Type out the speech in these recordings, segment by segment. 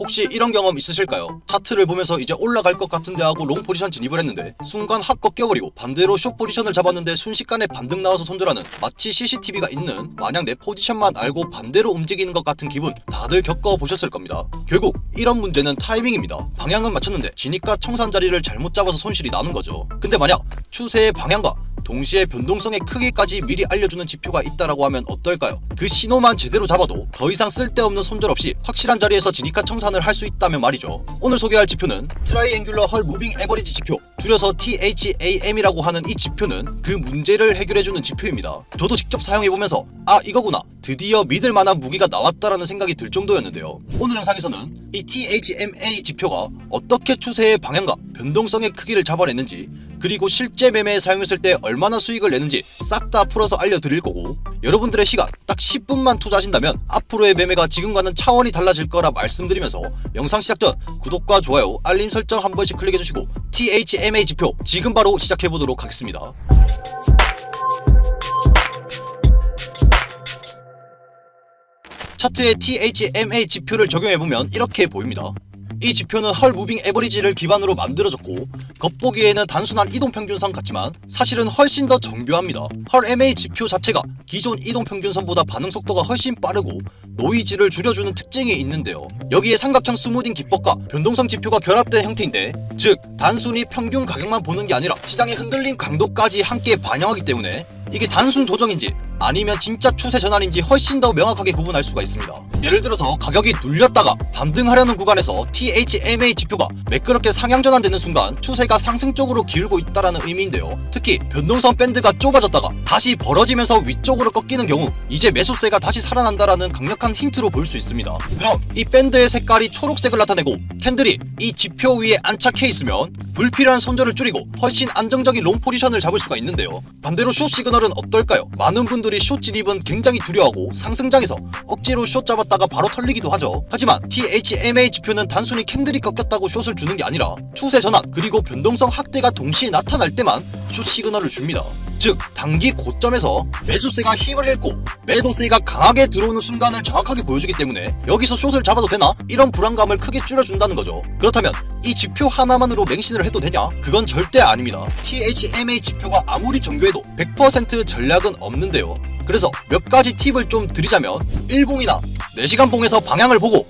혹시 이런 경험 있으실까요? 차트를 보면서 이제 올라갈 것 같은데 하고 롱 포지션 진입을 했는데 순간 핫 꺾여버리고 반대로 숏 포지션을 잡았는데 순식간에 반등 나와서 손절하는, 마치 CCTV가 있는 마냥 내 포지션만 알고 반대로 움직이는 것 같은 기분 다들 겪어보셨을 겁니다. 결국 이런 문제는 타이밍입니다. 방향은 맞췄는데 진입과 청산 자리를 잘못 잡아서 손실이 나는 거죠. 근데 만약 추세의 방향과 동시에 변동성의 크기까지 미리 알려주는 지표가 있다라고 하면 어떨까요? 그 신호만 제대로 잡아도 더 이상 쓸데없는 손절 없이 확실한 자리에서 진입과 청산을 할 수 있다면 말이죠. 오늘 소개할 지표는 트라이앵귤러 헐 무빙 에버리지 지표, 줄여서 THAM이라고 하는 이 지표는 그 문제를 해결해주는 지표입니다. 저도 직접 사용해보면서 이거구나, 드디어 믿을만한 무기가 나왔다라는 생각이 들 정도였는데요. 오늘 영상에서는 이 THMA 지표가 어떻게 추세의 방향과 변동성의 크기를 잡아냈는지, 그리고 실제 매매에 사용했을 때 얼마나 수익을 내는지 싹 다 풀어서 알려드릴 거고, 여러분들의 시간 딱 10분만 투자하신다면 앞으로의 매매가 지금과는 차원이 달라질 거라 말씀드리면서 영상 시작 전 구독과 좋아요, 알림 설정 한 번씩 클릭해주시고 THMA 지표 지금 바로 시작해보도록 하겠습니다. 차트에 THMA 지표를 적용해보면 이렇게 보입니다. 이 지표는 헐 무빙 에버리지를 기반으로 만들어졌고 겉보기에는 단순한 이동평균선 같지만 사실은 훨씬 더 정교합니다. 헐 MA 지표 자체가 기존 이동평균선보다 반응 속도가 훨씬 빠르고 노이즈를 줄여주는 특징이 있는데요. 여기에 삼각형 스무딩 기법과 변동성 지표가 결합된 형태인데, 즉 단순히 평균 가격만 보는 게 아니라 시장의 흔들림 강도까지 함께 반영하기 때문에 이게 단순 조정인지 아니면 진짜 추세 전환인지 훨씬 더 명확하게 구분할 수가 있습니다. 예를 들어서 가격이 눌렸다가 반등하려는 구간에서 THMA 지표가 매끄럽게 상향 전환되는 순간 추세가 상승 쪽으로 기울고 있다는 의미인데요. 특히 변동성 밴드가 좁아졌다가 다시 벌어지면서 위쪽으로 꺾이는 경우 이제 매수세가 다시 살아난다라는 강력한 힌트로 볼 수 있습니다. 그럼 이 밴드의 색깔이 초록색을 나타내고 캔들이 이 지표 위에 안착해 있으면 불필요한 손절을 줄이고 훨씬 안정적인 롱 포지션을 잡을 수가 있는데요. 반대로 숏 시그널은 어떨까요? 많은 분들이 숏 진입은 굉장히 두려워하고 상승장에서 억지로 숏 잡았다가 바로 털리기도 하죠. 하지만 THMA 지표는 단순히 캔들이 꺾였다고 숏을 주는 게 아니라 추세 전환 그리고 변동성 확대가 동시에 나타날 때만 숏 시그널을 줍니다. 즉 단기 고점에서 매수세가 힘을 잃고 매도세가 강하게 들어오는 순간을 정확하게 보여주기 때문에 여기서 숏을 잡아도 되나? 이런 불안감을 크게 줄여준다는 거죠. 그렇다면 이 지표 하나만으로 맹신을 해도 되냐? 그건 절대 아닙니다. THMA 지표가 아무리 정교해도 100% 전략은 없는데요. 그래서 몇 가지 팁을 좀 드리자면, 1봉이나 4시간 봉에서 방향을 보고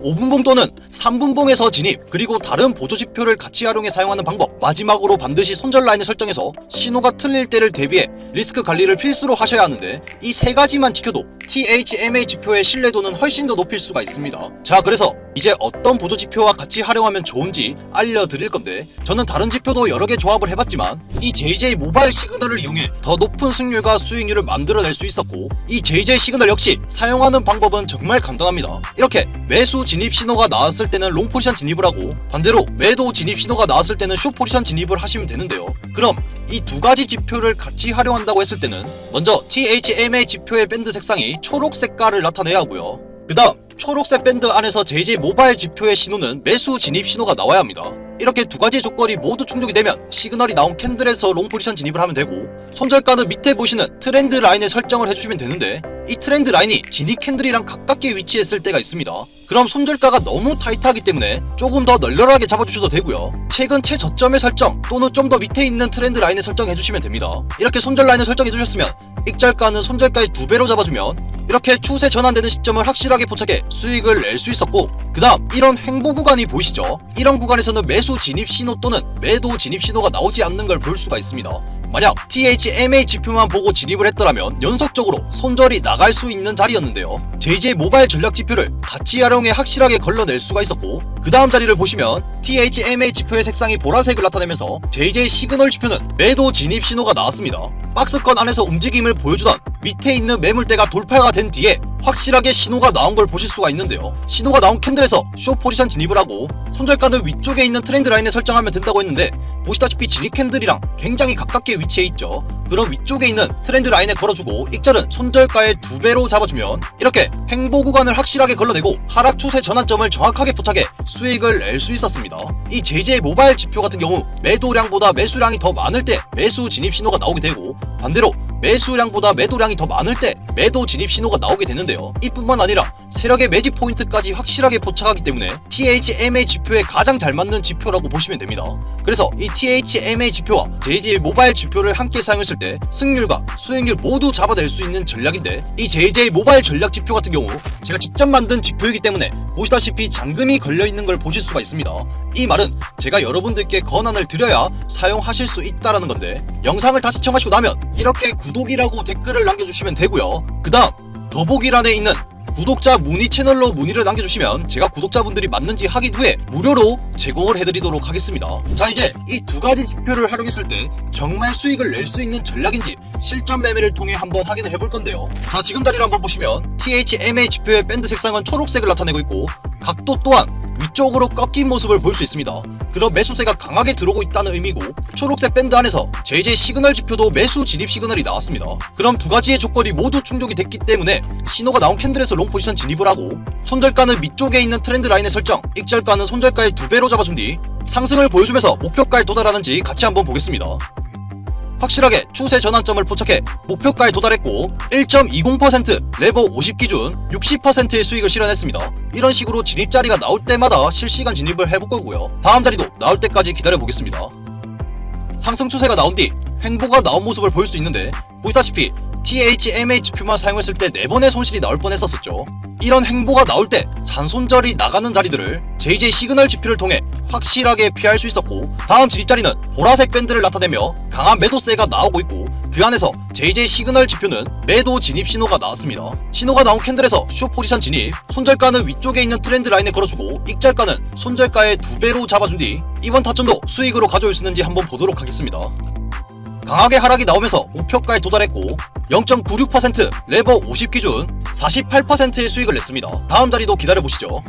5분봉 또는 3분봉에서 진입, 그리고 다른 보조지표를 같이 활용해 사용하는 방법, 마지막으로 반드시 손절 라인을 설정해서 신호가 틀릴 때를 대비해 리스크 관리를 필수로 하셔야 하는데, 이 3가지만 지켜도 THMA 지표의 신뢰도는 훨씬 더 높일 수가 있습니다. 자, 그래서 이제 어떤 보조지표와 같이 활용하면 좋은지 알려드릴 건데, 저는 다른 지표도 여러 개 조합을 해봤지만 이 JJ 모바일 시그널을 이용해 더 높은 승률과 수익률을 만들어낼 수 있었고, 이 JJ 시그널 역시 사용하는 방법은 정말 간단합니다. 이렇게 매수 진입 신호가 나왔을 때는 롱 포지션 진입을 하고, 반대로 매도 진입 신호가 나왔을 때는 숏 포지션 진입을 하시면 되는데요. 그럼 이 2가지 지표를 같이 활용한다고 했을 때는 먼저 THMA 지표의 밴드 색상이 초록 색깔을 나타내야 하고요. 그 다음 초록색 밴드 안에서 JJ 모바일 지표의 신호는 매수 진입 신호가 나와야 합니다. 이렇게 2가지 조건이 모두 충족이 되면 시그널이 나온 캔들에서 롱 포지션 진입을 하면 되고, 손절가는 밑에 보시는 트렌드 라인에 설정을 해주시면 되는데, 이 트렌드 라인이 진입 캔들이랑 가깝게 위치했을 때가 있습니다. 그럼 손절가가 너무 타이트하기 때문에 조금 더 널널하게 잡아주셔도 되고요. 최근 최저점의 설정 또는 좀 더 밑에 있는 트렌드 라인에 설정해주시면 됩니다. 이렇게 손절 라인을 설정해주셨으면 익절가는 손절가의 2배로 잡아주면 이렇게 추세 전환되는 시점을 확실하게 포착해 수익을 낼 수 있었고, 그 다음 이런 횡보 구간이 보이시죠? 이런 구간에서는 매수 진입 신호 또는 매도 진입 신호가 나오지 않는 걸 볼 수가 있습니다. 만약 THMA 지표만 보고 진입을 했더라면 연속적으로 손절이 나갈 수 있는 자리였는데요. JJ 모바일 전략 지표를 같이 활용해 확실하게 걸러낼 수가 있었고, 그 다음 자리를 보시면 THMA 지표의 색상이 보라색을 나타내면서 JJ 시그널 지표는 매도 진입 신호가 나왔습니다. 박스권 안에서 움직임을 보여주던 밑에 있는 매물대가 돌파가 된 뒤에 확실하게 신호가 나온 걸 보실 수가 있는데요. 신호가 나온 캔들에서 숏 포지션 진입을 하고 손절가는 위쪽에 있는 트렌드 라인에 설정하면 된다고 했는데, 보시다시피 진입 캔들이랑 굉장히 가깝게 위치해 있죠. 그럼 위쪽에 있는 트렌드 라인에 걸어주고 익절은 손절가의 2배로 잡아주면 이렇게 횡보 구간을 확실하게 걸러내고 하락 추세 전환점을 정확하게 포착해 수익을 낼 수 있었습니다. 이 JJ 모바일 지표 같은 경우 매도량보다 매수량이 더 많을 때 매수 진입 신호가 나오게 되고, 반대로 매수량보다 매도량이 더 많을 때 매도 진입 신호가 나오게 되는데요. 이뿐만 아니라 세력의 매집 포인트까지 확실하게 포착하기 때문에 THMA 지표에 가장 잘 맞는 지표라고 보시면 됩니다. 그래서 이 THMA 지표와 JJ 모바일 지표를 함께 사용했을 때 승률과 수익률 모두 잡아낼 수 있는 전략인데, 이 JJ 모바일 전략 지표 같은 경우 제가 직접 만든 지표이기 때문에 보시다시피 잔금이 걸려있는 걸 보실 수가 있습니다. 이 말은 제가 여러분들께 권한을 드려야 사용하실 수 있다라는 건데, 영상을 다 시청하시고 나면 이렇게 구독이라고 댓글을 남겨주시면 되고요. 그 다음 더보기란에 있는 구독자 문의 채널로 문의를 남겨주시면 제가 구독자분들이 맞는지 확인 후에 무료로 제공을 해드리도록 하겠습니다. 자, 이제 이 두 가지 지표를 활용했을 때 정말 수익을 낼 수 있는 전략인지 실전 매매를 통해 한번 확인을 해볼 건데요. 자, 지금 자리를 한번 보시면 THMA 지표의 밴드 색상은 초록색을 나타내고 있고, 각도 또한 위쪽으로 꺾인 모습을 볼 수 있습니다. 그럼 매수세가 강하게 들어오고 있다는 의미고, 초록색 밴드 안에서 JJ 시그널 지표도 매수 진입 시그널이 나왔습니다. 그럼 두 가지의 조건이 모두 충족이 됐기 때문에 신호가 나온 캔들에서 롱 포지션 진입을 하고, 손절가는 위쪽에 있는 트렌드 라인의 설정, 익절가는 손절가의 2배로 잡아준 뒤 상승을 보여주면서 목표가에 도달하는지 같이 한번 보겠습니다. 확실하게 추세 전환점을 포착해 목표가에 도달했고 1.20% 레버 50 기준 60%의 수익을 실현했습니다. 이런 식으로 진입 자리가 나올 때마다 실시간 진입을 해볼 거고요. 다음 자리도 나올 때까지 기다려 보겠습니다. 상승 추세가 나온 뒤 횡보가 나온 모습을 볼 수 있는데, 보시다시피 THMA 지표만 사용했을 때 4번의 손실이 나올 뻔했었죠. 이런 횡보가 나올 때 잔손절이 나가는 자리들을 JJ 시그널 지표를 통해 확실하게 피할 수 있었고, 다음 진입자리는 보라색 밴드를 나타내며 강한 매도세가 나오고 있고, 그 안에서 JJ 시그널 지표는 매도 진입 신호가 나왔습니다. 신호가 나온 캔들에서 숏 포지션 진입, 손절가는 위쪽에 있는 트렌드 라인에 걸어주고 익절가는 손절가의 2배로 잡아준 뒤 이번 타점도 수익으로 가져올 수 있는지 한번 보도록 하겠습니다. 강하게 하락이 나오면서 목표가에 도달했고 0.96% 레버 50 기준 48%의 수익을 냈습니다. 다음 자리도 기다려보시죠.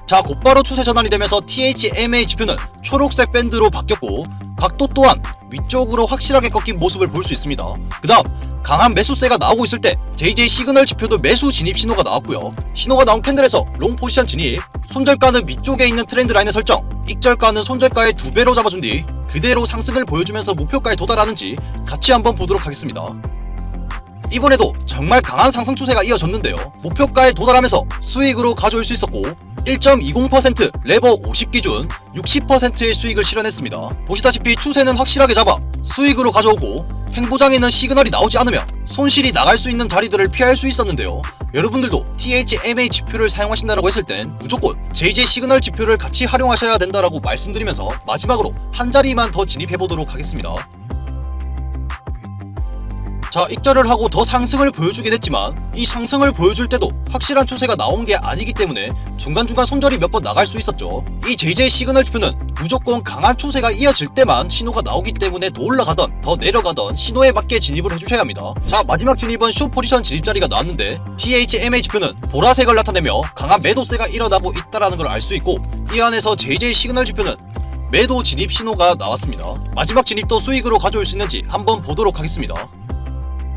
자, 곧바로 추세 전환이 되면서 THMA 지표는 초록색 밴드로 바뀌었고, 각도 또한 위쪽으로 확실하게 꺾인 모습을 볼 수 있습니다. 그 다음 강한 매수세가 나오고 있을 때 JJ 시그널 지표도 매수 진입 신호가 나왔고요. 신호가 나온 캔들에서 롱 포지션 진입, 손절가는 위쪽에 있는 트렌드 라인의 설정, 익절가는 손절가의 2배로 잡아준 뒤 그대로 상승을 보여주면서 목표가에 도달하는지 같이 한번 보도록 하겠습니다. 이번에도 정말 강한 상승 추세가 이어졌는데요. 목표가에 도달하면서 수익으로 가져올 수 있었고 1.20% 레버 50 기준 60%의 수익을 실현했습니다. 보시다시피 추세는 확실하게 잡아 수익으로 가져오고, 횡보장에는 시그널이 나오지 않으면 손실이 나갈 수 있는 자리들을 피할 수 있었는데요. 여러분들도 THMA 지표를 사용하신다고 했을 땐 무조건 JJ 시그널 지표를 같이 활용하셔야 된다라고 말씀드리면서 마지막으로 한 자리만 더 진입해보도록 하겠습니다. 자, 익절을 하고 더 상승을 보여주긴 했지만 이 상승을 보여줄 때도 확실한 추세가 나온 게 아니기 때문에 중간중간 손절이 몇 번 나갈 수 있었죠. 이 JJ 시그널 지표는 무조건 강한 추세가 이어질 때만 신호가 나오기 때문에 더 올라가던 더 내려가던 신호에 맞게 진입을 해주셔야 합니다. 자, 마지막 진입은 숏 포지션 진입 자리가 나왔는데 THMA 지표는 보라색을 나타내며 강한 매도세가 일어나고 있다는 걸 알 수 있고, 이 안에서 JJ 시그널 지표는 매도 진입 신호가 나왔습니다. 마지막 진입도 수익으로 가져올 수 있는지 한번 보도록 하겠습니다.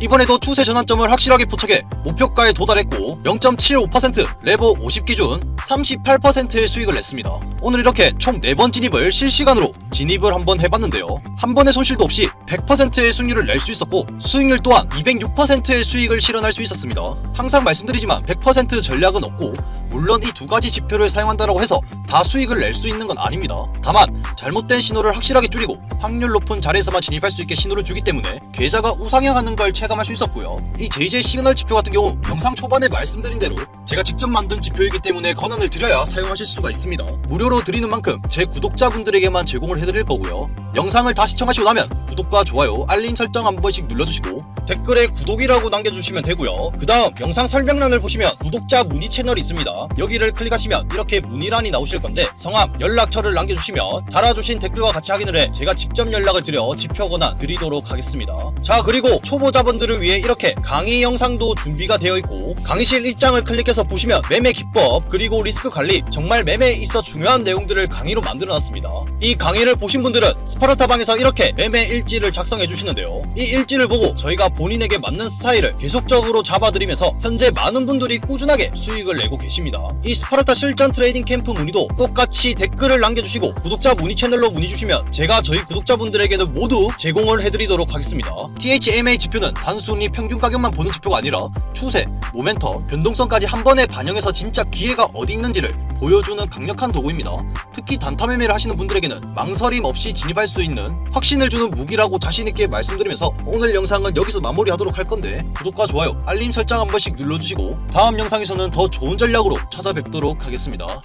이번에도 추세 전환점을 확실하게 포착해 목표가에 도달했고 0.75% 레버 50 기준 38%의 수익을 냈습니다. 오늘 이렇게 총 4번 진입을 실시간으로 진입을 한번 해봤는데요. 한 번의 손실도 없이 100%의 수익률을 낼 수 있었고, 수익률 또한 206%의 수익을 실현할 수 있었습니다. 항상 말씀드리지만 100% 전략은 없고, 물론 이 두 가지 지표를 사용한다고 해서 다 수익을 낼 수 있는 건 아닙니다. 다만 잘못된 신호를 확실하게 줄이고 확률 높은 자리에서만 진입할 수 있게 신호를 주기 때문에 계좌가 우상향하는 걸 체감할 수 있었고요. 이 JJ 시그널 지표 같은 경우 영상 초반에 말씀드린 대로 제가 직접 만든 지표이기 때문에 권한을 드려야 사용하실 수가 있습니다. 무료로 드리는 만큼 제 구독자분들에게만 제공을 해드릴 거고요. 영상을 다 시청하시고 나면 구독과 좋아요, 알림 설정 한 번씩 눌러주시고 댓글에 구독이라고 남겨주시면 되고요. 그 다음 영상 설명란을 보시면 구독자 문의 채널이 있습니다. 여기를 클릭하시면 이렇게 문의란이 나오실 건데, 성함, 연락처를 남겨주시면 달아주신 댓글과 같이 확인을 해 제가 직접 연락을 드려 지표 권한 드리도록 하겠습니다. 자, 그리고 초보자분들을 위해 이렇게 강의 영상도 준비가 되어 있고, 강의실 입장을 클릭해서 보시면 매매 기법 그리고 리스크 관리, 정말 매매에 있어 중요한 내용들을 강의로 만들어 놨습니다. 이 강의를 보신 분들은 스파르타방에서 이렇게 매매 일지를 작성해 주시는데요. 이 일지를 보고 저희가 본인에게 맞는 스타일을 계속적으로 잡아드리면서 현재 많은 분들이 꾸준하게 수익을 내고 계십니다. 이 스파르타 실전 트레이딩 캠프 문의도 똑같이 댓글을 남겨주시고 구독자 문의 채널로 문의 주시면 제가 저희 구독자분들에게는 모두 제공을 해드리도록 하겠습니다. THMA 지표는 단순히 평균 가격만 보는 지표가 아니라 추세, 모멘텀, 변동성까지 한 번에 반영해서 진짜 기회가 어디 있는지를 보여주는 강력한 도구입니다. 특히 단타 매매를 하시는 분들에게는 망설임 없이 진입할 수 있는 확신을 주는 무기라고 자신있게 말씀드리면서 오늘 영상은 여기서 마무리하도록 할 건데, 구독과 좋아요, 알림 설정 한 번씩 눌러주시고 다음 영상에서는 더 좋은 전략으로 찾아뵙도록 하겠습니다.